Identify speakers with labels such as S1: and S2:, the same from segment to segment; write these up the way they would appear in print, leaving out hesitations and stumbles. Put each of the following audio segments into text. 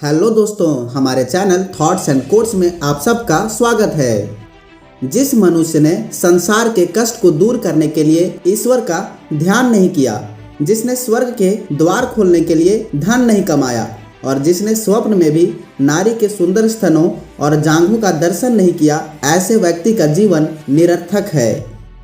S1: Hello दोस्तों, हमारे channel thoughts and quotes में आप सबका स्वागत है। जिस मनुष्य ने संसार के कष्ट को दूर करने के लिए ईश्वर का ध्यान नहीं किया, जिसने स्वर्ग के द्वार खोलने के लिए धन नहीं कमाया और जिसने स्वप्न में भी नारी के सुंदर स्तनों और जांघों का दर्शन नहीं किया, ऐसे व्यक्ति का जीवन निरर्थक है।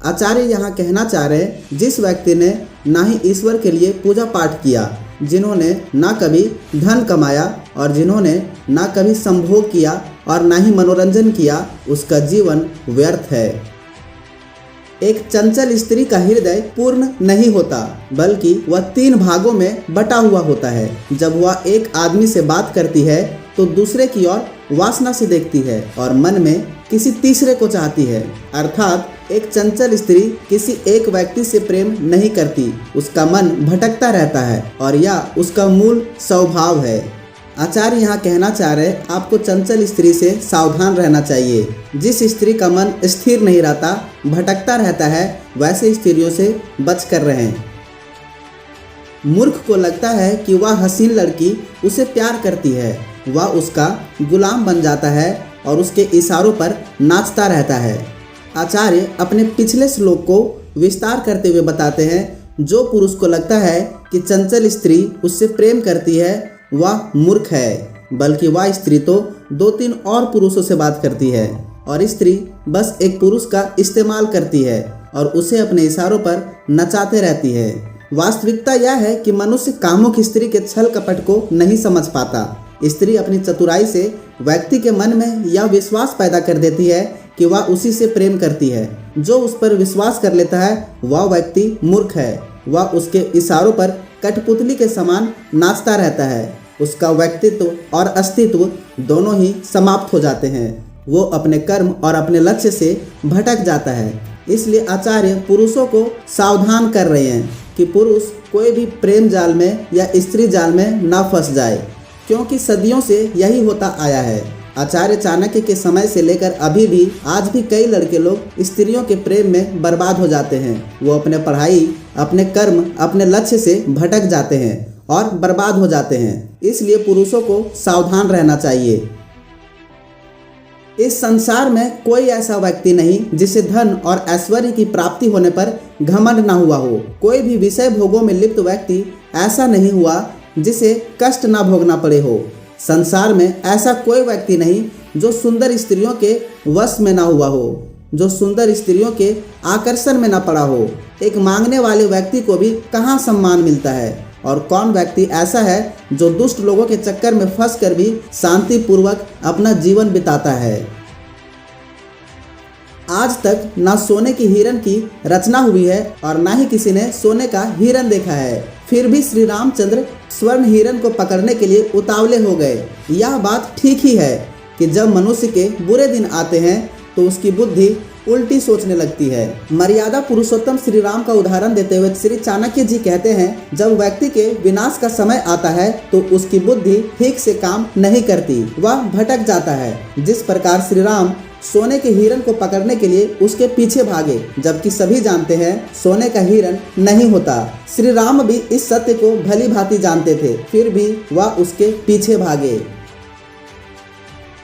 S1: आचार्य यहाँ कहना चाह रहे हैं, जिस व्यक्ति ने ना ही ईश्वर के लिए पूजा पाठ किया, जिन्होंने ना कभी धन कमाया और जिन्होंने ना कभी संभोग किया और ना ही मनोरंजन किया, उसका जीवन व्यर्थ है। एक चंचल स्त्री का हृदय पूर्ण नहीं होता, बल्कि वह 3 भागों में बटा हुआ होता है। जब वह एक आदमी से बात करती है तो दूसरे की ओर वासना से देखती है और मन में किसी तीसरे को चाहती है। अर्थात एक चंचल स्त्री किसी एक व्यक्ति से प्रेम नहीं करती, उसका मन भटकता रहता है और यह उसका मूल स्वभाव है। आचार्य यहाँ कहना चाह रहे, आपको चंचल स्त्री से सावधान रहना चाहिए। जिस स्त्री का मन स्थिर नहीं रहता, भटकता रहता है, वैसे स्त्रियों से बच कर रहें। मूर्ख को लगता है कि वह हसीन लड़की उसे प्यार करती है, वह उसका गुलाम बन जाता है और उसके इशारों पर नाचता रहता है। आचार्य अपने पिछले श्लोक को विस्तार करते हुए बताते हैं, जो पुरुष को लगता है कि चंचल स्त्री उससे प्रेम करती है, वह मूर्ख है, बल्कि वह स्त्री तो 2-3 और पुरुषों से बात करती है और स्त्री बस एक पुरुष का इस्तेमाल करती है और उसे अपने इशारों पर नचाते रहती है। वास्तविकता यह है कि मनुष्य कामुक स्त्री के छल कपट को नहीं समझ पाता। स्त्री अपनी चतुराई से व्यक्ति के मन में यह विश्वास पैदा कर देती है कि वह उसी से प्रेम करती है। जो उस पर विश्वास कर लेता है, वह व्यक्ति मूर्ख है। वह उसके इशारों पर कठपुतली के समान नाचता रहता है। उसका व्यक्तित्व और अस्तित्व दोनों ही समाप्त हो जाते हैं। वो अपने कर्म और अपने लक्ष्य से भटक जाता है। इसलिए आचार्य पुरुषों को सावधान कर रहे हैं कि पुरुष कोई भी प्रेम जाल में या स्त्री जाल में ना फंस जाए, क्योंकि सदियों से यही होता आया है। आचार्य चाणक्य के समय से लेकर अभी भी आज भी कई लड़के लोग स्त्रियों के प्रेम में बर्बाद हो जाते हैं। वो अपने पढ़ाई, अपने कर्म, अपने लक्ष्य से भटक जाते हैं और बर्बाद हो जाते हैं। इसलिए पुरुषों को सावधान रहना चाहिए। इस संसार में कोई ऐसा व्यक्ति नहीं जिसे धन और ऐश्वर्य की प्राप्ति होने पर घमंड ना हुआ हो। कोई भी विषय भोगों में लिप्त व्यक्ति ऐसा नहीं हुआ जिसे कष्ट ना भोगना पड़े हो। संसार में ऐसा कोई व्यक्ति नहीं जो सुंदर स्त्रियों के वश में ना हुआ हो, जो सुंदर स्त्रियों के आकर्षण में ना पड़ा हो। एक मांगने वाले व्यक्ति को भी कहाँ सम्मान मिलता है, और कौन व्यक्ति ऐसा है जो दुष्ट लोगों के चक्कर में फंस कर भी शांतिपूर्वक अपना जीवन बिताता है। आज तक ना सोने की हिरण की रचना हुई है और ना ही किसी ने सोने का हिरण देखा है, फिर भी श्री रामचंद्र स्वर्ण हिरण को पकड़ने के लिए उतावले हो गए। यह बात ठीक ही है कि जब मनुष्य के बुरे दिन आते हैं तो उसकी बुद्धि उल्टी सोचने लगती है। मर्यादा पुरुषोत्तम श्री राम का उदाहरण देते हुए श्री चाणक्य जी कहते हैं, जब व्यक्ति के विनाश का समय आता है तो उसकी बुद्धि ठीक से काम नहीं करती, वह भटक जाता है। जिस प्रकार श्री राम सोने के हिरण को पकड़ने के लिए उसके पीछे भागे, जबकि सभी जानते हैं सोने का हिरण नहीं होता। श्री राम भी इस सत्य को भली भांति जानते थे, फिर भी वह उसके पीछे भागे।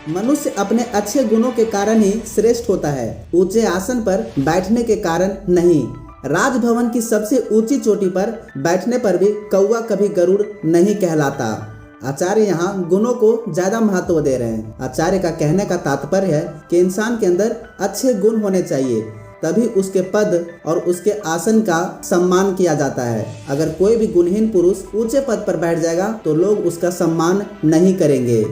S1: मनुष्य अपने अच्छे गुणों के कारण ही श्रेष्ठ होता है, ऊंचे आसन पर बैठने के कारण नहीं। राजभवन की सबसे ऊंची चोटी पर बैठने पर भी कौवा कभी गरुड़ नहीं कहलाता। आचार्य यहाँ गुणों को ज्यादा महत्व दे रहे हैं। आचार्य का कहने का तात्पर्य है कि इंसान के अंदर अच्छे गुण होने चाहिए, तभी उसके पद और उसके आसन का सम्मान किया जाता है। अगर कोई भी गुणहीन पुरुष ऊंचे पद पर बैठ जाएगा तो लोग उसका सम्मान नहीं करेंगे।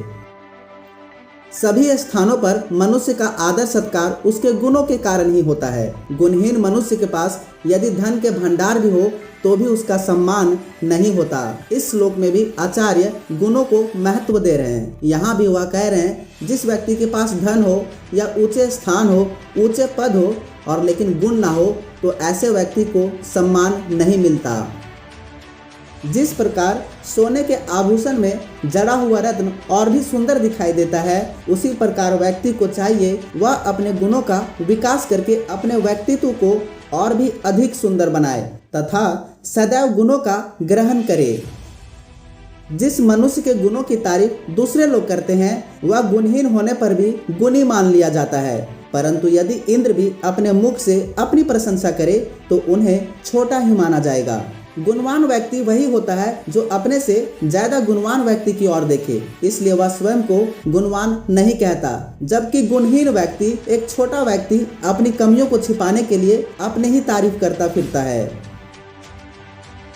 S1: सभी स्थानों पर मनुष्य का आदर सत्कार उसके गुणों के कारण ही होता है। गुणहीन मनुष्य के पास यदि धन के भंडार भी हो तो भी उसका सम्मान नहीं होता। इस श्लोक में भी आचार्य गुणों को महत्व दे रहे हैं। यहाँ भी वह कह रहे हैं, जिस व्यक्ति के पास धन हो या ऊंचे स्थान हो, ऊंचे पद हो और लेकिन गुण ना हो, तो ऐसे व्यक्ति को सम्मान नहीं मिलता। जिस प्रकार सोने के आभूषण में जड़ा हुआ रत्न और भी सुंदर दिखाई देता है, उसी प्रकार व्यक्ति को चाहिए वह अपने गुणों का विकास करके अपने व्यक्तित्व को और भी अधिक सुंदर बनाए तथा सदैव गुणों का ग्रहण करे। जिस मनुष्य के गुणों की तारीफ दूसरे लोग करते हैं वह गुणहीन होने पर भी गुणी मान लिया जाता है, परंतु यदि इंद्र भी अपने मुख से अपनी प्रशंसा करे तो उन्हें छोटा ही माना जाएगा। गुणवान व्यक्ति वही होता है जो अपने से ज्यादा गुणवान व्यक्ति की ओर देखे, इसलिए वह स्वयं को गुणवान नहीं कहता, जबकि गुणहीन व्यक्ति एक छोटा व्यक्ति अपनी कमियों को छिपाने के लिए अपने ही तारीफ करता फिरता है।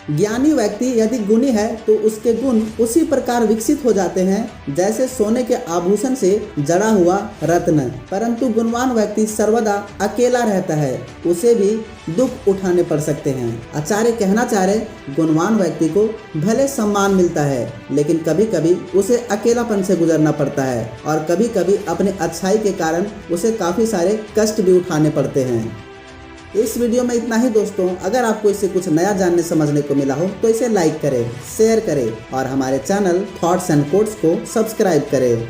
S1: ज्ञानी व्यक्ति यदि गुणी है तो उसके गुण उसी प्रकार विकसित हो जाते हैं जैसे सोने के आभूषण से जड़ा हुआ रत्न, परंतु गुणवान व्यक्ति सर्वदा अकेला रहता है, उसे भी दुख उठाने पड़ सकते हैं। आचार्य कहना चाह रहे गुणवान व्यक्ति को भले सम्मान मिलता है, लेकिन कभी कभी उसे अकेलापन से गुजरना पड़ता है और कभी कभी अपने अच्छाई के कारण उसे काफ़ी सारे कष्ट भी उठाने पड़ते हैं। इस वीडियो में इतना ही दोस्तों। अगर आपको इससे कुछ नया जानने समझने को मिला हो तो इसे लाइक करें, शेयर करें और हमारे चैनल थॉट्स एंड कोट्स को सब्सक्राइब करें।